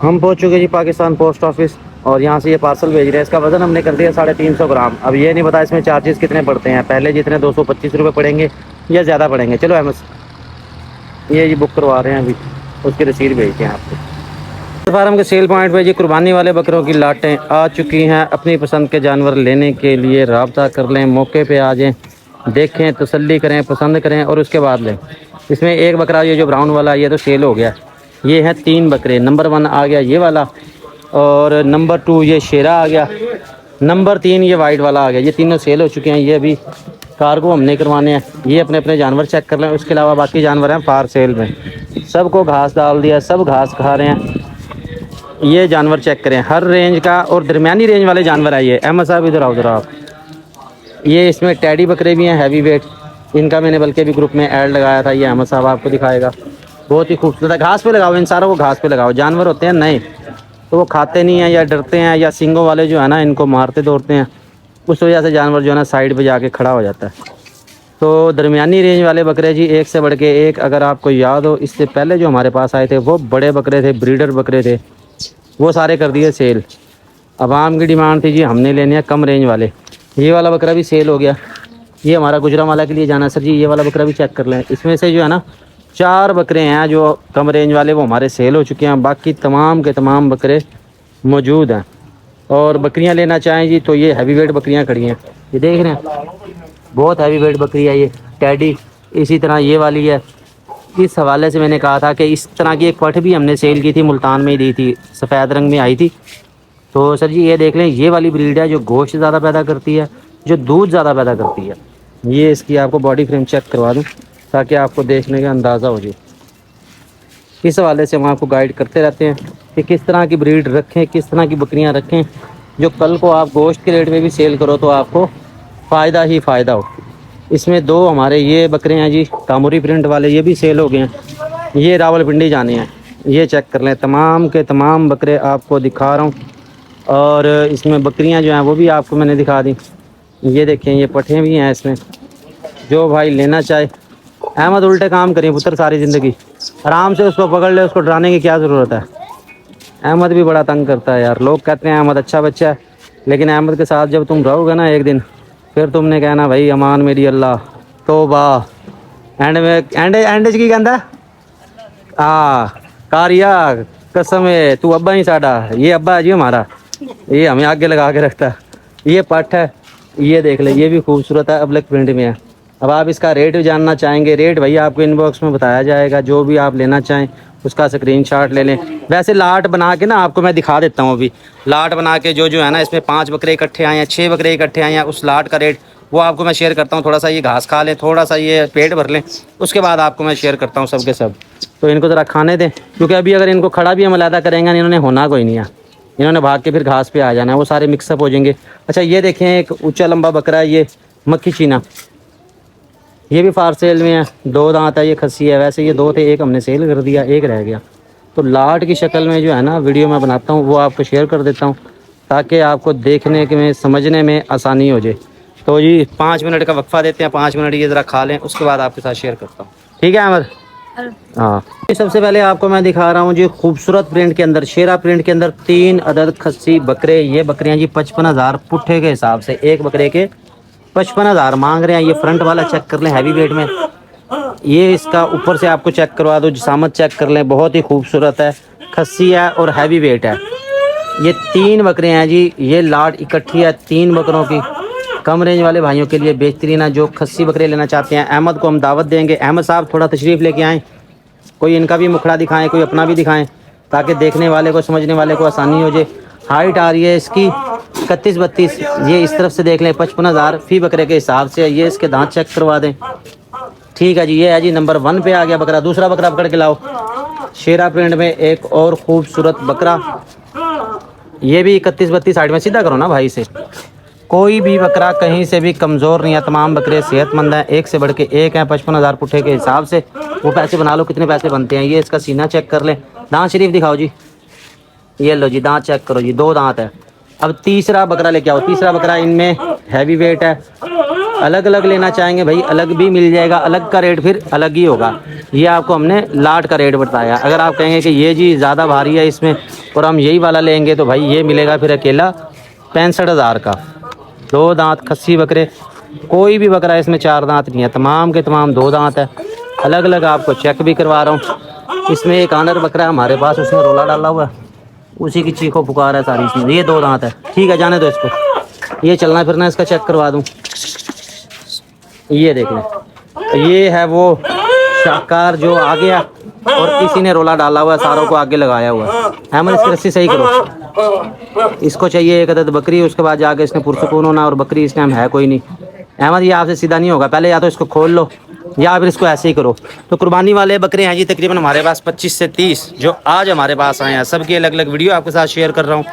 हम पहुंच चुके जी पाकिस्तान पोस्ट ऑफिस और यहाँ से ये पार्सल भेज रहे हैं। इसका वज़न हमने कर दिया 350 ग्राम। अब ये नहीं पता इसमें चार्जेस कितने पड़ते हैं, पहले जितने 225 रुपये पड़ेंगे या ज़्यादा पड़ेंगे। चलो अहमद, ये जी बुक करवा रहे हैं, अभी उसकी रसीद भेजते हैं आपको। फार्म के सेल पॉइंट पे जी कुर्बानी वाले बकरों की लाटें आ चुकी हैं। अपनी पसंद के जानवर लेने के लिए रब्ता कर लें, मौके पे आ जाएं, देखें, तसल्ली करें, पसंद करें और उसके बाद लें। इसमें एक बकरा ये जो ब्राउन वाला ये तो सेल हो गया। ये है 3 बकरे, नंबर 1 आ गया ये वाला, और नंबर 2 ये शेरा आ गया, नंबर 3 ये वाइट वाला आ गया। ये तीनों सेल हो चुके हैं। ये अभी कार्गो हमने करवाने हैं। ये अपने अपने जानवर चेक कर लें। उसके अलावा बाकी जानवर हैं फार सेल में। सबको घास डाल दिया, सब घास खा रहे हैं। ये जानवर चेक करें, हर रेंज का और दरमियानी रेंज वाले जानवर है ये। अहमद साहब इधर आओ, उधर आप। ये इसमें टैडी बकरे भी हैं, हैवी वेट। इनका मैंने बल्कि भी ग्रुप में ऐड लगाया था, ये अहमद साहब आपको दिखाएगा। बहुत ही खूबसूरत है। घास पे लगाओ, इन सारों को घास पे लगाओ। जानवर होते हैं नए तो वो खाते नहीं हैं या डरते हैं, या सिंगों वाले जो है ना इनको मारते दौड़ते हैं, उस वजह से जानवर जो है ना साइड पे जाके खड़ा हो जाता है। तो दरमियानी रेंज वाले बकरे जी एक से बढ़ के एक। अगर आपको याद हो, इससे पहले जो हमारे पास आए थे वो बड़े बकरे थे, ब्रीडर बकरे थे, वो सारे कर दिए सेल। अवाम की डिमांड थी जी हमने लेने हैं कम रेंज वाले। ये वाला बकरा भी सेल हो गया। ये हमारा गुजरांवाला के लिए जाना सर जी। ये वाला बकरा भी चेक कर लें। इसमें से जो है ना 4 बकरे हैं जो कम रेंज वाले, वो हमारे सेल हो चुके हैं। बाकी तमाम के तमाम बकरे मौजूद हैं। और बकरियां लेना चाहें जी तो ये हैवी वेट बकरियां खड़ी हैं, ये देख रहे हैं, बहुत हैवी वेट बकरी है ये टैडी। इसी तरह ये वाली है। इस हवाले से मैंने कहा था कि इस तरह की एक पठ भी हमने सेल की थी, मुल्तान में ही दी थी, सफ़ेद रंग में आई थी। तो सर जी ये देख लें, ये वाली ब्रीड है जो गोश्त ज़्यादा पैदा करती है, जो दूध ज़्यादा पैदा करती है। ये इसकी आपको बॉडी फ्रेम चेक करवा दूँ ताकि आपको देखने का अंदाज़ा हो जाए। इस हवाले से हम आपको गाइड करते रहते हैं कि किस तरह की ब्रीड रखें, किस तरह की बकरियां रखें, जो कल को आप गोश्त के रेट में भी सेल करो तो आपको फ़ायदा ही फ़ायदा हो। इसमें 2 हमारे ये बकरे हैं जी कामुरी प्रिंट वाले, ये भी सेल हो गए हैं। ये रावलपिंडी जाने हैं। ये चेक कर लें, तमाम के तमाम बकरे आपको दिखा रहा हूँ। और इसमें बकरियां जो हैं वो भी आपको मैंने दिखा दी। ये देखें, ये पठें भी हैं इसमें। जो भाई लेना चाहे। अहमद उल्टे काम करें पुत्र सारी ज़िंदगी, आराम से उसको पकड़ ले, उसको डराने की क्या ज़रूरत है। अहमद भी बड़ा तंग करता है यार। लोग कहते हैं अहमद अच्छा बच्चा है, लेकिन अहमद के साथ जब तुम रहोगे ना एक दिन, फिर तुमने कहना भाई अमान मेरी अल्लाह तौबा। एंड में एंड की कहता कारिया कसम है तू अब्बा ही साडा। ये अब्बा है जी हमारा, ये हमें आगे लगा के रखता है। ये पट है, ये देख ले, ये भी खूबसूरत है, अबलक प्रिंट में है। अब आप इसका रेट भी जानना चाहेंगे, रेट भैया आपको इनबॉक्स में बताया जाएगा। जो भी आप लेना चाहें उसका स्क्रीनशॉट ले लें। वैसे लाट बना के ना आपको मैं दिखा देता हूँ। अभी लाट बना के जो है ना, इसमें 5 बकरे इकट्ठे आए हैं, 6 बकरे इकट्ठे आए हैं, उस लाट का रेट वो आपको मैं शेयर करता हूँ। थोड़ा सा ये घास खा लें, थोड़ा सा ये पेट भर लें, उसके बाद आपको मैं शेयर करता हूँ सब के सब। तो इनको ज़रा खाने दें, क्योंकि अभी अगर इनको खड़ा भी हम अलहदा करेंगे ना, इन्होंने होना कोई नहीं है। इन्होंने भाग के फिर घास पे आ जाना है, वो सारे मिक्सअप हो जाएंगे। अच्छा ये देखें, एक ऊंचा लंबा बकरा है, ये मक्खी चीना, ये भी फार सेल में है। 2 दांत है, ये खस्सी है। वैसे ये 2 थे, एक हमने सेल कर दिया, एक रह गया। तो लाट की शक्ल में जो है ना वीडियो मैं बनाता हूँ, वो आपको शेयर कर देता हूँ ताकि आपको देखने के में समझने में आसानी हो जाए। तो जी 5 मिनट का वक्फा देते हैं, 5 मिनट ये ज़रा खा लें, उसके बाद आपके साथ शेयर करता हूँ। ठीक है अहमद? हाँ, सबसे पहले आपको मैं दिखा रहा हूँ जी खूबसूरत प्रिंट के अंदर, शेरा प्रिंट के अंदर 3 अदद खस्सी बकरे। ये बकरियाँ जी 55,000 पुट्ठे के हिसाब से, एक बकरे के 55,000 मांग रहे हैं। ये फ्रंट वाला चेक कर लें, हैवी वेट में। ये इसका ऊपर से आपको चेक करवा दो, जिसामत चेक कर लें, बहुत ही खूबसूरत है, खस्सी है और हैवी वेट है। ये 3 बकरे हैं जी। ये लाट इकट्ठी है 3 बकरों की। कम रेंज वाले भाइयों के लिए बेहतरीन है, जो खस्सी बकरे लेना चाहते हैं। अहमद को हम दावत देंगे। अहमद साहब थोड़ा तशरीफ़ लेके आएँ, कोई इनका भी मुखड़ा दिखाएं, कोई अपना भी दिखाएं, ताकि देखने वाले को, समझने वाले को आसानी हो जाए। हाइट आ रही है इसकी 31-32। ये इस तरफ से देख लें, 55,000 फी बकरे के हिसाब से। ये इसके दांत चेक करवा दें। ठीक है जी, ये है जी नंबर 1 पे आ गया बकरा। दूसरा बकरा पकड़ के लाओ। शेरा प्रिंट में एक और खूबसूरत बकरा, ये भी 31-32 साइड में। सीधा करो ना भाई से। कोई भी बकरा कहीं से भी कमज़ोर नहीं है, तमाम बकरे सेहतमंद हैं, एक से बढ़ के एक हैं। 55,000 पुट्ठे के हिसाब से वो पैसे बना लो, कितने पैसे बनते हैं। ये इसका सीना चेक कर लें। दांत शरीफ दिखाओ जी, ये लो जी, दांत चेक करो जी, 2 दांत है। अब तीसरा बकरा लेके आओ। तीसरा बकरा इनमें हैवी वेट है, अलग अलग लेना चाहेंगे भाई अलग भी मिल जाएगा, अलग का रेट फिर अलग ही होगा। ये आपको हमने लाट का रेट बताया। अगर आप कहेंगे कि ये जी ज़्यादा भारी है इसमें और हम यही वाला लेंगे तो भाई ये मिलेगा फिर अकेला 65,000 का। 2 दांत खस्सी बकरे, कोई भी बकरा इसमें 4 दांत नहीं है, तमाम के तमाम 2 दांत है। अलग अलग आपको चेक भी करवा रहा हूँ। इसमें एक आनर बकरा है हमारे पास, उसने रोला डाला हुआ है, उसी की चीखो पुकार है सारी इसमें। ये 2 दांत है, ठीक है जाने दो इसको। ये चलना फिरना इसका चेक करवा दूँ। ये देख लें, ये है वो शाहकार जो आ गया और इसी ने रोला डाला हुआ है, सारों को आगे लगाया हुआ है। अहमद इसकी रस्सी सही करो। इसको चाहिए एक अदद बकरी, उसके बाद जाके इसने पुरसकून होना, और बकरी इस टाइम है कोई नहीं। अहमद ये आपसे सीधा नहीं होगा, पहले या तो इसको खोल लो या फिर इसको ऐसे ही करो। तो कुर्बानी वाले बकरे हैं जी तकरीबन हमारे पास 25 से 30 जो आज हमारे पास आए हैं। सबकी अलग अलग वीडियो आपके साथ शेयर कर रहा हूँ,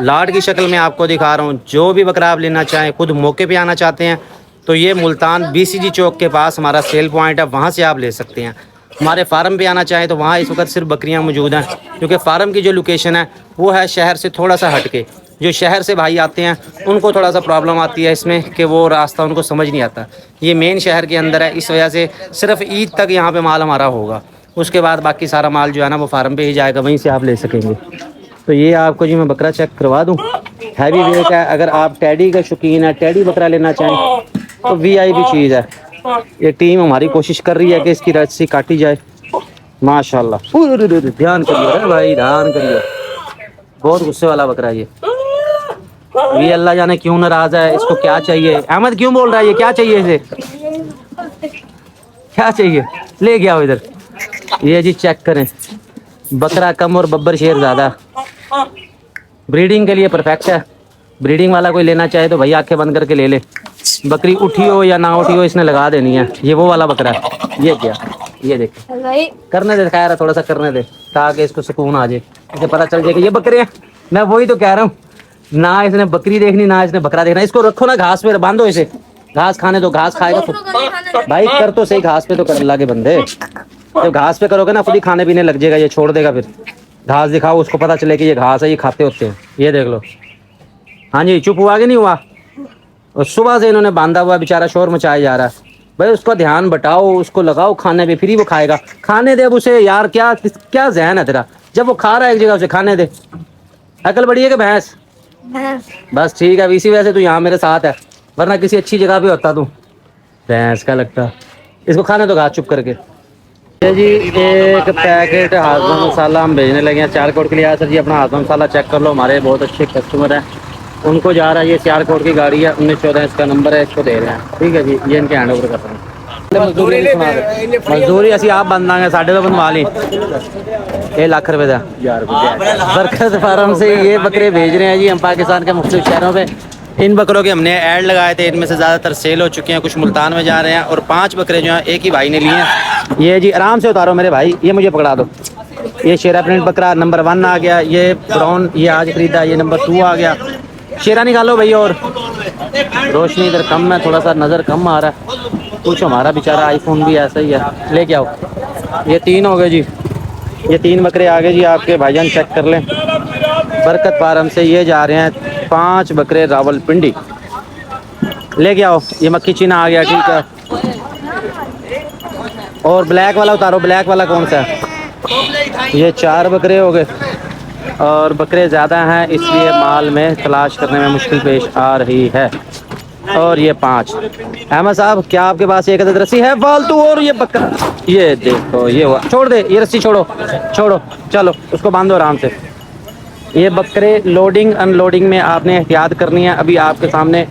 लाट की शक्ल में आपको दिखा रहा हूँ। जो भी बकरा आप लेना चाहें, खुद मौके पे आना चाहते हैं तो ये मुल्तान BCG चौक के पास हमारा सेल पॉइंट है, वहाँ से आप ले सकते हैं। हमारे फार्म पे आना चाहें तो वहाँ इस वक्त सिर्फ बकरियाँ मौजूद हैं, क्योंकि फार्म की जो लोकेशन है वो है शहर से थोड़ा सा हट के। जो शहर से भाई आते हैं उनको थोड़ा सा प्रॉब्लम आती है इसमें कि वो रास्ता उनको समझ नहीं आता। ये मेन शहर के अंदर है, इस वजह से सिर्फ ईद तक यहाँ पे माल हमारा होगा, उसके बाद बाकी सारा माल जो है ना वो फार्म पे ही जाएगा, वहीं से आप ले सकेंगे। तो ये आपको जी मैं बकरा चेक करवा दूँ, हैवी वेट है। अगर आप टैडी का शौकीन है, टैडी बकरा लेना चाहें तो VIP चीज़ है। ये टीम हमारी कोशिश कर रही है कि इसकी रस्सी काटी जाए। माशाल्लाह, ध्यान करिए अरे भाई, ध्यान करिए। बहुत गुस्से वाला बकरा है ये अल्लाह जाने क्यों नाराज है, इसको क्या चाहिए। अहमद क्यों बोल रहा है, ये क्या चाहिए इसे, क्या चाहिए, ले गया इधर। ये जी चेक करें, बकरा कम और बब्बर शेर ज़्यादा। ब्रीडिंग के लिए परफेक्ट है। ब्रीडिंग वाला कोई लेना चाहे तो भाई आंखें बंद करके ले ले। बकरी उठी हो या ना उठी हो इसने लगा देनी है। ये वो वाला बकरा है, ये क्या, ये देख करने दे, खैर थोड़ा सा करने दे ताकि इसको सुकून आ जाए, इसे पता चल जाए कि ये बकरे हैं। मैं वही तो कह रहा हूँ, ना इसने बकरी देखनी ना इसने बकरा देखना। इसको रखो ना घास पे, बांधो इसे, घास खाने दो, घास खाएगा तो भाई कर तो सही घास पे तो कर, अल्लाह के बंदे। तो घास पे करोगे ना खुद ही खाने पीने लग जाएगा, ये छोड़ देगा। फिर घास दिखाओ उसको, पता चले कि ये घास है, ये खाते होते हैं। ये देख लो, हाँ जी चुप हुआ कि नहीं हुआ। और सुबह से इन्होंने बांधा हुआ, बेचारा शोर मचाया जा रहा है। भाई उसका ध्यान बटाओ, उसको लगाओ खाने पे, फिर ही वो खाएगा। खाने दे अब उसे यार, क्या क्या ज़हन है तेरा, जब वो खा रहा है एक जगह उसे खाने दे। अकल बड़ी है कि भैंस, बस ठीक है, इसी वजह से तू यहाँ मेरे साथ है, वरना किसी अच्छी जगह पे होता तू भैंस का लगता। इसको खाने दो घास चुप करके। ये जी एक पैकेट हाजमा मसाला हम भेजने लगे हैं सियालकोट के लिए। आया सर जी अपना हाजमा मसाला चेक कर लो, हमारे बहुत अच्छे कस्टमर हैं, उनको जा रहा है। ये सियालकोट की गाड़ी है, 1914 इसका नंबर है, इसको दे रहे हैं। ठीक है जी, ये इनके हैंड ओवर कर रहे हैं। मजदूरी असी आप बन देंगे, साढ़े तो बनवा ली। 1 लाख रुपए का बरकत फार्म से ये बकरे भेज रहे हैं जी हम पाकिस्तान के मुख्तलिफ शहरों पे। इन बकरों के हमने ऐड लगाए थे, इनमें से ज़्यादातर सेल हो चुके हैं, कुछ मुल्तान में जा रहे हैं, और 5 बकरे जो हैं एक ही भाई ने लिए हैं। ये जी आराम से उतारो मेरे भाई, ये मुझे पकड़ा दो। ये शेरा प्रिंट बकरा नंबर 1 आ गया, ये ब्राउन ये आज खरीदा, ये नंबर 2 आ गया। शेरा निकालो भैया, और रोशनी इधर कम है, थोड़ा सा नज़र कम आ रहा है। कुछ हमारा बेचारा आईफोन भी ऐसा ही है, लेके आओ। ये 3 हो गए जी, ये 3 बकरे आ गए जी आपके भाईजान, चेक कर लें। बरकत फार्म से ये जा रहे हैं 5 बकरे रावलपिंडी, लेके आओ। ये मक्खी चीना आ गया, ठीक है। और ब्लैक वाला उतारो, ब्लैक वाला कौन सा है। ये 4 बकरे हो गए, और बकरे ज़्यादा हैं इसलिए माल में तलाश करने में मुश्किल पेश आ रही है। और ये 5। अहमद साहब क्या आपके पास एक अदद रस्सी है फालतू। और ये बकरा, ये देखो, ये हुआ, छोड़ दे ये रस्सी, छोड़ो छोड़ो, चलो उसको बांधो आराम से। ये बकरे लोडिंग अनलोडिंग में आपने एहतियात करनी है। अभी आपके सामने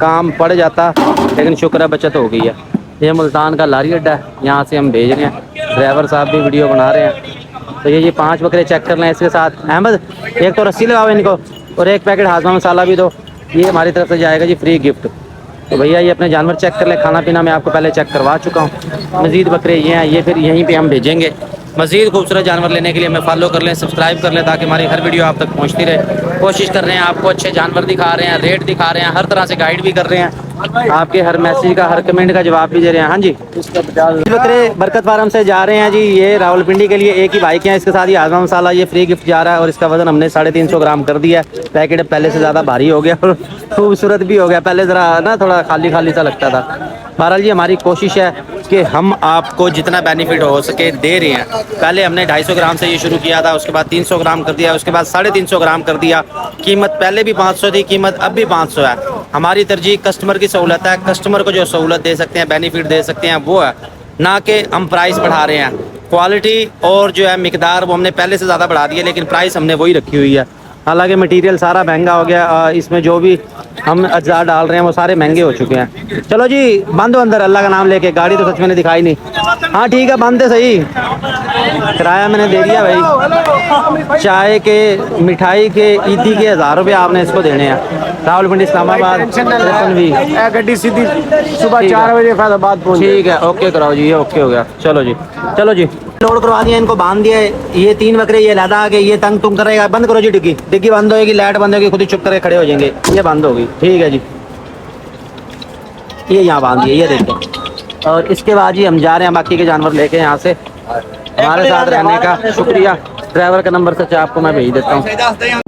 काम पड़ जाता, लेकिन शुक्र है बचत हो गई है। ये मुल्तान का लारी अड्डा है, यहाँ से हम भेज रहे हैं, ड्राइवर साहब भी वीडियो बना रहे हैं। तो ये 5 बकरे चेक कर लें इसके साथ। अहमद एक तो रस्सी लगाओ इनको, और एक पैकेट हाजमा मसाला भी दो, ये हमारी तरफ से जाएगा जी फ्री गिफ्ट। तो भैया ये अपने जानवर चेक कर लें, खाना पीना मैं आपको पहले चेक करवा चुका हूँ। मज़ीद बकरे ये हैं, ये फिर यहीं पे हम भेजेंगे। मज़ीद खूबसूरत जानवर लेने के लिए हमें फॉलो कर लें, सब्सक्राइब कर लें, ताकि हमारी हर वीडियो आप तक पहुँचती रहे। कोशिश कर रहे हैं आपको अच्छे जानवर दिखा रहे हैं, रेट दिखा रहे हैं, हर तरह से गाइड भी कर रहे हैं। आपके हर मैसेज का, हर कमेंट का जवाब भी दे रहे हैं। हाँ जी, बकरे बरकत फार्म से जा रहे हैं जी, ये रावलपिंडी के लिए एक ही बाइक है, इसके साथ ही आजमा मसाला ये फ्री गिफ्ट जा रहा है और इसका वजन हमने 350 ग्राम कर दिया है। पैकेट पहले से ज़्यादा भारी हो गया और खूबसूरत भी हो गया, पहले ज़रा ना थोड़ा खाली खाली सा लगता था। बहरहाल जी हमारी कोशिश है कि हम आपको जितना बेनिफिट हो सके दे रहे हैं। पहले हमने 250 ग्राम से ये शुरू किया था, उसके बाद 300 ग्राम कर दिया, उसके बाद 350 ग्राम कर दिया। कीमत पहले भी 500 थी, कीमत अब भी 500 है। हमारी तरजीह कस्टमर की सहूलत है, कस्टमर को जो सहूलत दे सकते हैं, बेनिफिट दे सकते हैं वो है, ना कि हम प्राइस बढ़ा रहे हैं। क्वालिटी और जो है मिकदार वो हमने पहले से ज़्यादा बढ़ा दी है, लेकिन प्राइस हमने वही रखी हुई है। हालांकि मटेरियल सारा महंगा हो गया, इसमें जो भी हम अज्जा डाल रहे हैं वो सारे महंगे हो चुके हैं। चलो जी बंद हो अंदर, अल्लाह का नाम लेके। गाड़ी तो सच मैंने दिखाई नहीं। हाँ ठीक है, बंद है सही। किराया मैंने दे दिया भाई। चाय के, मिठाई के, ईदी के 1000 रुपये आपने इसको देने हैं। रावलपिंडी इस्लामाबाद भी गड्डी सीधी सुबह 4 बजे फैजाबाद पहुंच। ठीक है, ओके कराओ जी, ये ओके हो गया। चलो जी, चलो जी, लोड करवा दिया, इनको बांध दिया। ये 3 बकरे ये लदा आगे, ये तंग तुंग करेगा। बंद करो जी डिग्गी, डिग्गी बंद होगी, लाइट बंद होगी, खुद ही चुप करके खड़े हो जाएंगे। ये बंद होगी, ठीक है जी। ये यहाँ बांध दिए, ये देखो। और इसके बाद जी हम जा रहे हैं बाकी के जानवर लेके यहाँ से। हमारे साथ रहने का शुक्रिया। ड्राइवर का नंबर सच आपको मैं भेज देता हूँ।